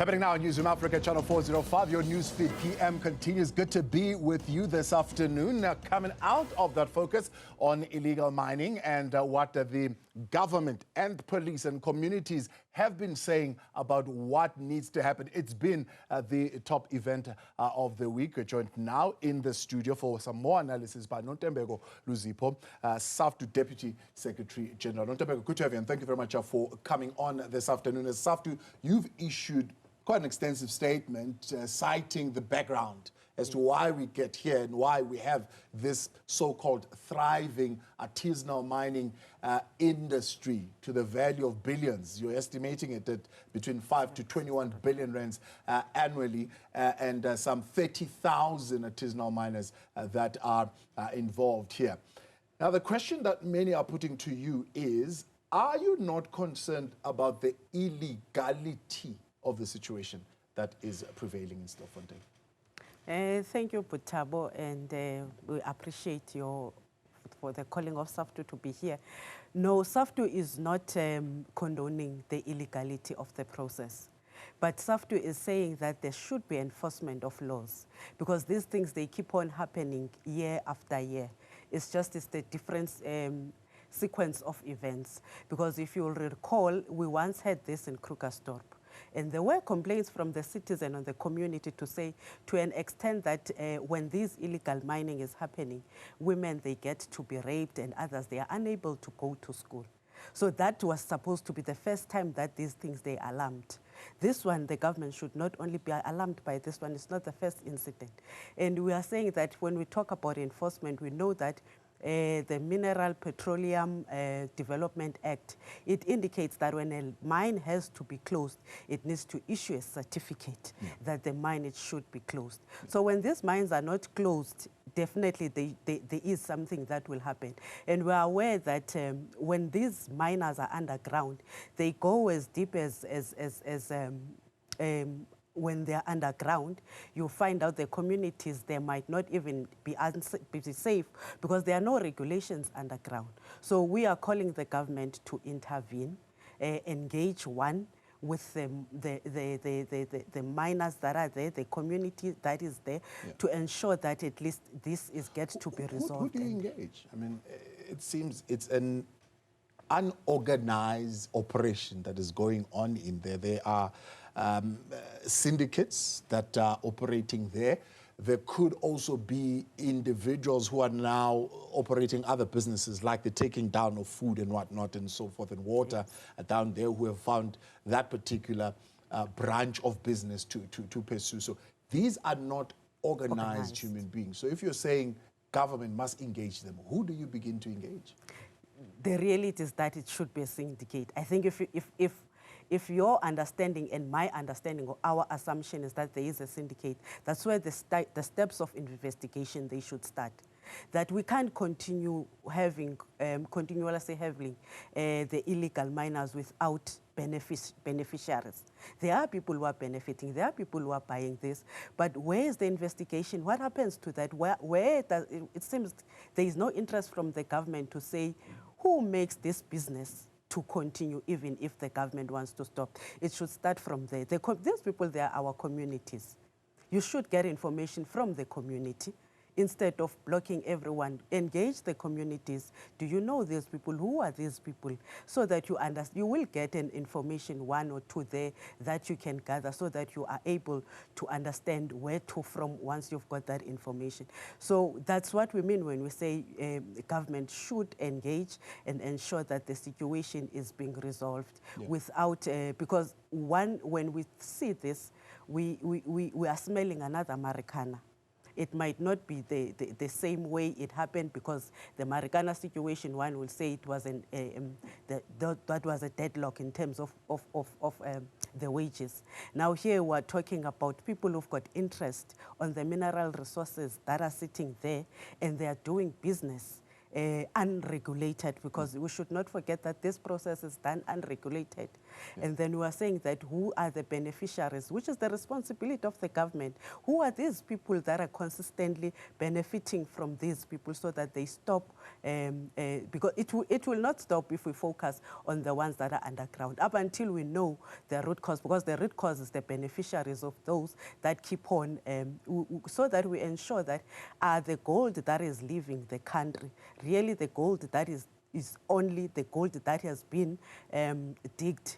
Happening now on Newzroom Afrika, Channel 405. Your newsfeed PM continues. Good to be with you this afternoon. Now, coming out of that focus on illegal mining and what the government and police and communities have been saying about what needs to happen. It's been the top event of the week. We're joined now in the studio for some more analysis by Nontembeko Luzipo, SAFTU Deputy Secretary General. Nontembeko, good to have you, and thank you very much for coming on this afternoon. As SAFTU, you've issued quite an extensive statement citing the background as to why we get here and why we have this so-called thriving artisanal mining industry to the value of billions. You're estimating it at between 5 to 21 billion rands annually, and some 30,000 artisanal miners that are involved here. Now, the question that many are putting to you is, are you not concerned about the illegality of the situation that is prevailing in Stilfontein? Thank you, Butabo, and we appreciate for the calling of SAFTU to be here. No, SAFTU is not condoning the illegality of the process. But SAFTU is saying that there should be enforcement of laws, because these things, they keep on happening year after year. It's the different sequence of events. Because if you'll recall, we once had this in Krugersdorp. And there were complaints from the citizen and the community to say, to an extent that when this illegal mining is happening, women, they get to be raped, and others, they are unable to go to school. So that was supposed to be the first time that these things, they alarmed. This one, the government should not only be alarmed by this one, it's not the first incident. And we are saying that when we talk about enforcement, we know that the Mineral Petroleum Development Act, it indicates that when a mine has to be closed, it needs to issue a certificate that the mine, it should be closed. So when these mines are not closed, definitely there is something that will happen. And we are aware that when these miners are underground, they go as deep as when they're underground, you find out the communities, they might not even be safe because there are no regulations underground. So we are calling the government to intervene, engage with the miners that are there, the community that is there, to ensure that at least this gets to be resolved. Who do you engage? I mean, it seems it's an unorganized operation that is going on in there. There are syndicates that are operating there. There could also be individuals who are now operating other businesses, like the taking down of food and whatnot and so forth, and water down there, who have found that particular branch of business to pursue. So these are not organized human beings. So if you're saying government must engage them, who do you begin to engage? The reality is that it should be a syndicate. I think if your understanding and my understanding or our assumption is that there is a syndicate, that's where the steps of investigation, they should start. That we can't continue having, continuously having the illegal miners without beneficiaries. There are people who are benefiting, there are people who are buying this, but where is the investigation? What happens to that? It seems there is no interest from the government to say who makes this business to continue, even if the government wants to stop. It should start from there. These people, they are our communities. You should get information from the community instead of blocking everyone. Engage the communities. Do you know these people? Who are these people? So that you understand, you will get an information, one or two there that you can gather, so that you are able to understand where to from once you've got that information. So that's what we mean when we say the government should engage and ensure that the situation is being resolved without, because when we see this, we are smelling another Marikana. It might not be the same way it happened, because the Marikana situation, one will say it was that was a deadlock in terms of the wages. Now here we're talking about people who've got interest on the mineral resources that are sitting there, and they are doing business. unregulated, because we should not forget that this process is done unregulated. And then we are saying that who are the beneficiaries, which is the responsibility of the government. Who are these people that are consistently benefiting from these people, so that they stop, because it will not stop if we focus on the ones that are underground, up until we know the root cause, because the root cause is the beneficiaries of those that keep on, so that we ensure that the gold that is leaving the country, really the gold that is only the gold that has been digged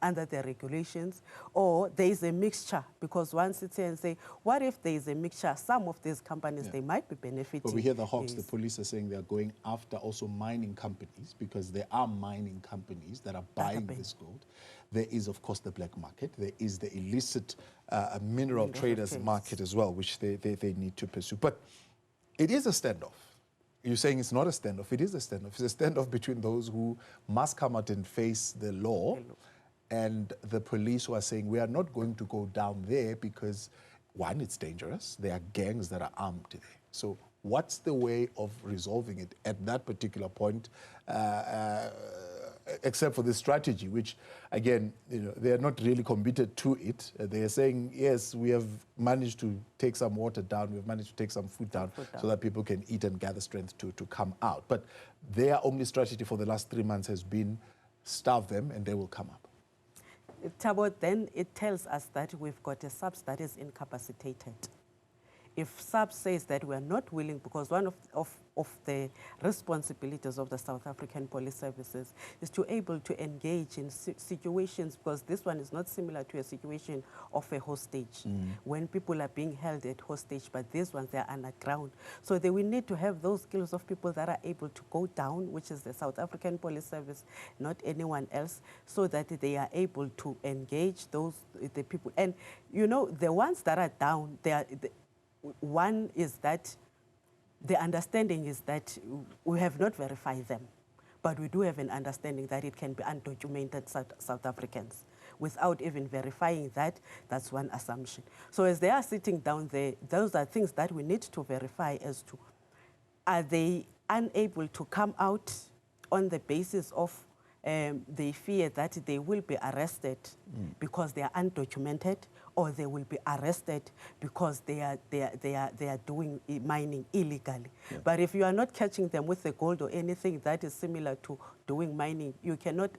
under the regulations, or there is a mixture, because one sits here and say, what if there is a mixture? Some of these companies, they might be benefiting. But we hear the Hawks, the police are saying they're going after also mining companies, because there are mining companies that are buying this gold. There is, of course, the black market. There is the illicit mineral traders market as well, which they need to pursue. But it is a standoff. You're saying it's not a standoff. It is a standoff. It's a standoff between those who must come out and face the law and the police who are saying, we are not going to go down there because, one, it's dangerous. There are gangs that are armed there. So what's the way of resolving it at that particular point, except for this strategy, which, again, they are not really committed to it. They are saying, yes, we have managed to take some water down, we've managed to take some food down, so that people can eat and gather strength to come out. But their only strategy for the last 3 months has been starve them and they will come up. Thabo, then it tells us that we've got a SAPS that is incapacitated. If SAPS says that we are not willing, because one of the responsibilities of the South African Police Services is to able to engage in situations, because this one is not similar to a situation of a hostage, when people are being held at hostage, but these ones, they are underground. So they will need to have those skills of people that are able to go down, which is the South African Police Service, not anyone else, so that they are able to engage the people. And, the ones that are down, one is that the understanding is that we have not verified them, but we do have an understanding that it can be undocumented South Africans. Without even verifying that, that's one assumption. So as they are sitting down there, those are things that we need to verify as to, are they unable to come out on the basis of they fear that they will be arrested because they are undocumented, or they will be arrested because they are doing mining illegally. But if you are not catching them with the gold or anything that is similar to doing mining, you cannot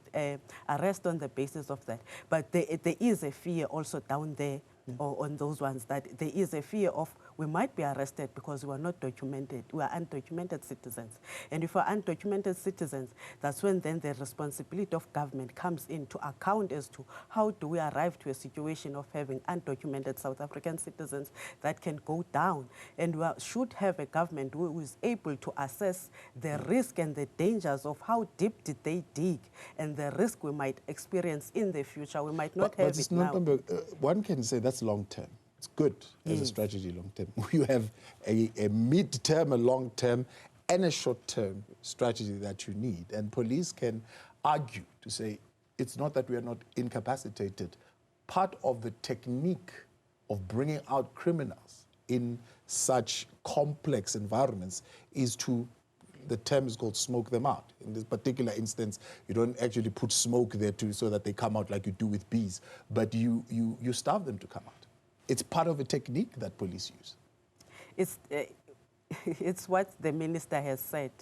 arrest on the basis of that. But there is a fear also down there, or on those ones, that there is a fear of we might be arrested because we are not documented. We are undocumented citizens. And if we are undocumented citizens, that's when then the responsibility of government comes into account as to how do we arrive to a situation of having undocumented South African citizens that can go down. And we should have a government who is able to assess the risk and the dangers of how deep did they dig, and the risk we might experience in the future. We might not have it now. One can say that's long term. It's good as a strategy long term. You have a mid-term, a long-term, and a short-term strategy that you need. And police can argue to say, it's not that we are not incapacitated. Part of the technique of bringing out criminals in such complex environments is to, the term is called smoke them out. In this particular instance, you don't actually put smoke there so that they come out like you do with bees, but you starve them to come out. It's part of a technique that police use. It's what the minister has said,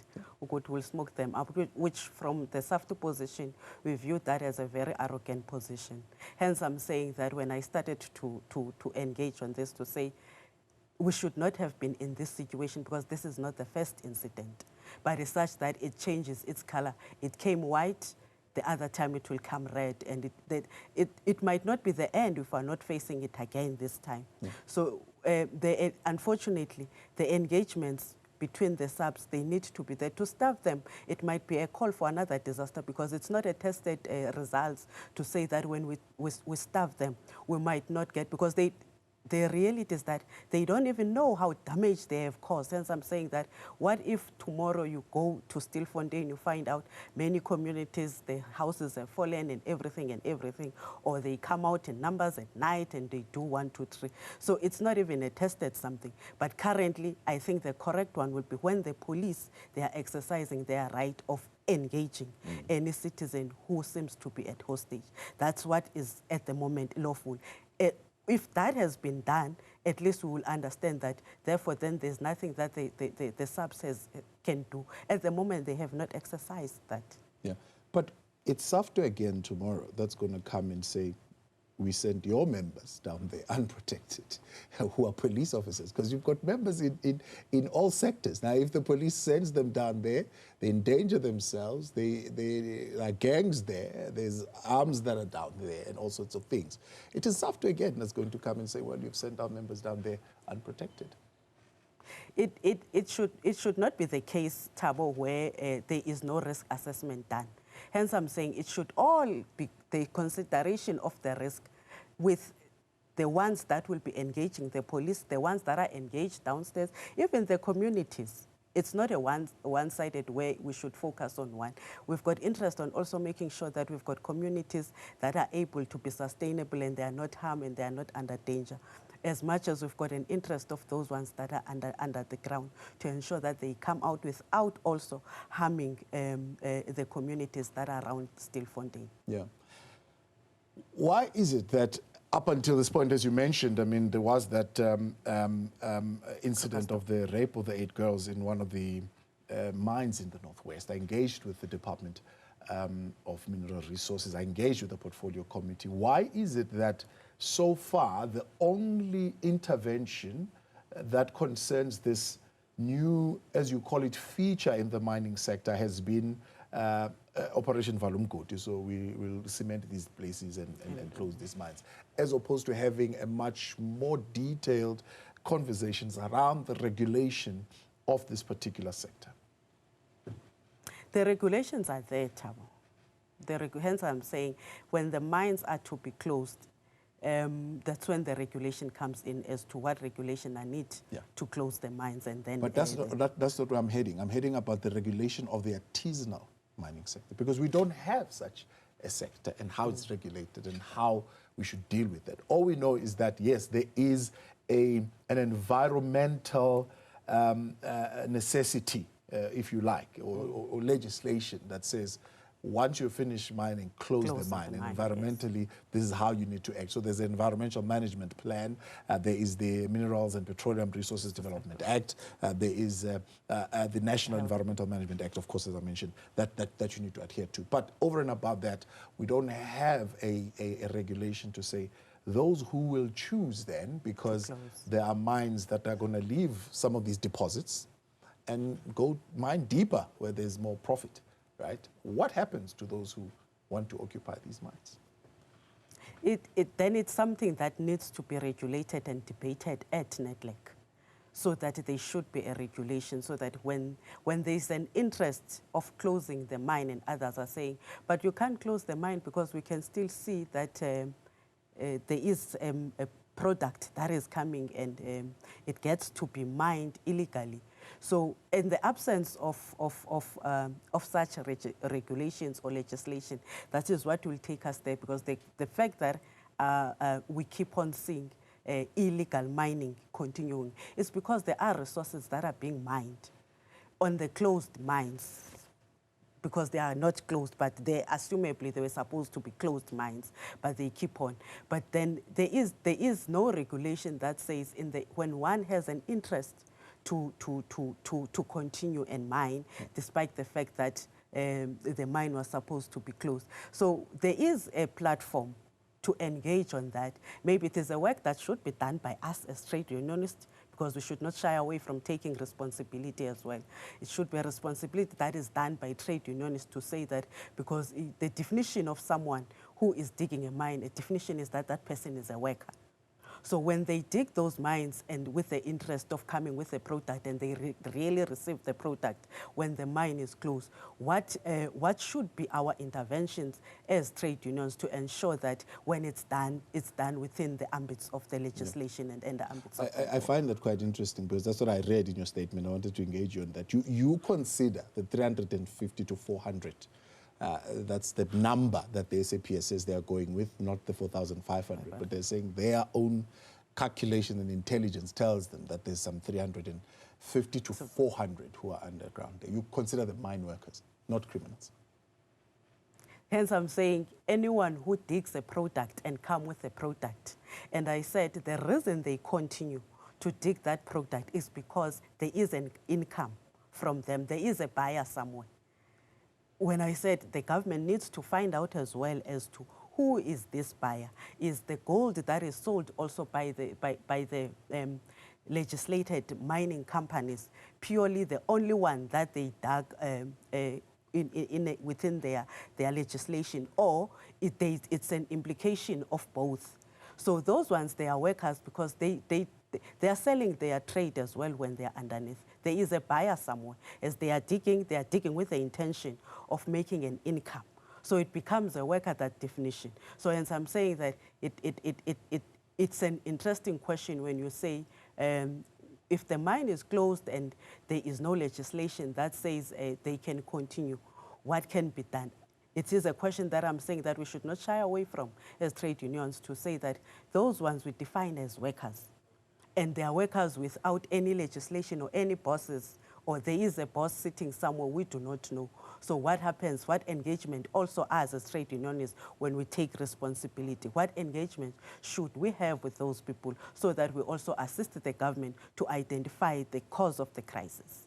will smoke them up, which from the SAFTU position, we view that as a very arrogant position. Hence, I'm saying that when I started to engage on this, to say we should not have been in this situation, because this is not the first incident, but it's such that it changes its color. It came white, the other time it will come red, and it might not be the end if we're not facing it again this time. So unfortunately, the engagements between the SAPS, they need to be there to starve them. It might be a call for another disaster, because it's not a tested results to say that when we starve them, we might not get, because the reality is that they don't even know how damage they have caused. Hence, I'm saying that what if tomorrow you go to Stilfontein, you find out many communities, the houses have fallen and everything, or they come out in numbers at night and they do 1, 2, 3. So it's not even a tested something. But currently, I think the correct one would be when the police, they are exercising their right of engaging any citizen who seems to be at hostage. That's what is at the moment lawful. If that has been done, at least we will understand that, therefore, then there's nothing that the subs can do. At the moment, they have not exercised that. Yeah, but it's SAFTU again tomorrow that's going to come and say, we sent your members down there unprotected, who are police officers, because you've got members in all sectors. Now, if the police sends them down there, they endanger themselves, there are gangs there, there's arms that are down there, and all sorts of things. It is SAFTU again that's going to come and say, well, you've sent our members down there unprotected. It should not be the case, Thabo, where there is no risk assessment done. Hence, I'm saying it should all be the consideration of the risk with the ones that will be engaging the police, the ones that are engaged downstairs, even the communities. It's not a one-sided way we should focus on one. We've got interest on also making sure that we've got communities that are able to be sustainable and they are not harmed and they are not under danger, as much as we've got an interest of those ones that are under the ground to ensure that they come out without also harming the communities that are around Stilfontein. Yeah. Why is it that up until this point, as you mentioned, I mean, there was that incident of the rape of the 8 girls in one of the mines in the Northwest. I engaged with the Department of Mineral Resources. I engaged with the Portfolio Committee. Why is it that so far the only intervention that concerns this new, as you call it, feature in the mining sector has been Operation Valumgoti? So we will cement these places and close these mines, as opposed to having a much more detailed conversations around the regulation of this particular sector. The regulations are there, Thabo. Hence I'm saying when the mines are to be closed, that's when the regulation comes in as to what regulation I need to close the mines. And then. But that's not where I'm heading. I'm heading about the regulation of the artisanal mining sector, because we don't have such a sector and how it's regulated and how we should deal with that. All we know is that, yes, there is an environmental necessity, if you like, or legislation that says once you finish mining, close the mine. And environmentally, this is how you need to act. So there's an environmental management plan. There is the Minerals and Petroleum Resources Development Act. There is the National Environmental Management Act, of course, as I mentioned, that you need to adhere to. But over and above that, we don't have a regulation to say those who will choose then, because there are mines that are going to leave some of these deposits and go mine deeper where there's more profit. Right? What happens to those who want to occupy these mines? Then it's something that needs to be regulated and debated at NEDLEC, so that there should be a regulation, so that when there's an interest of closing the mine, and others are saying, but you can't close the mine because we can still see that there is a product that is coming and it gets to be mined illegally. So in the absence of such regulations or legislation, that is what will take us there, because the fact that we keep on seeing illegal mining continuing is because there are resources that are being mined on the closed mines, because they are not closed, but they assumably they were supposed to be closed mines, but they keep on. But then there is no regulation that says when one has an interest to continue and mine, despite the fact that the mine was supposed to be closed. So there is a platform to engage on that. Maybe it is a work that should be done by us as trade unionists, because we should not shy away from taking responsibility as well. It should be a responsibility that is done by trade unionists to say that, because the definition of someone who is digging a mine, the definition is that that person is a worker. So when they dig those mines and with the interest of coming with a product and they really receive the product when the mine is closed, what should be our interventions as trade unions to ensure that when it's done within the ambits of the legislation and the ambits of the law? I find that quite interesting because that's what I read in your statement. I wanted to engage you on that. You consider the 350 to 400. That's the number that the SAPS says they are going with, not the 4,500, but they're saying their own calculation and intelligence tells them that there's some 350 to 400 who are underground. You consider them mine workers, not criminals. Hence, I'm saying anyone who digs a product and come with a product. And I said the reason they continue to dig that product is because there is an income from them. There is a buyer somewhere. When I said the government needs to find out as well as to who is this buyer. Is the gold that is sold also by the legislated mining companies purely the only one that they dug within their legislation, or it's an implication of both? So those ones, they are workers because they are selling their trade as well when they are underneath. There is a buyer somewhere. As they are digging with the intention of making an income. So it becomes a worker, that definition. So hence I'm saying that it's an interesting question when you say if the mine is closed and there is no legislation that says they can continue, what can be done? It is a question that I'm saying that we should not shy away from as trade unions, to say that those ones we define as workers. And they are workers without any legislation or any bosses, or there is a boss sitting somewhere we do not know. So what happens, what engagement also as trade unionists when we take responsibility? What engagement should we have with those people so that we also assist the government to identify the cause of the crisis?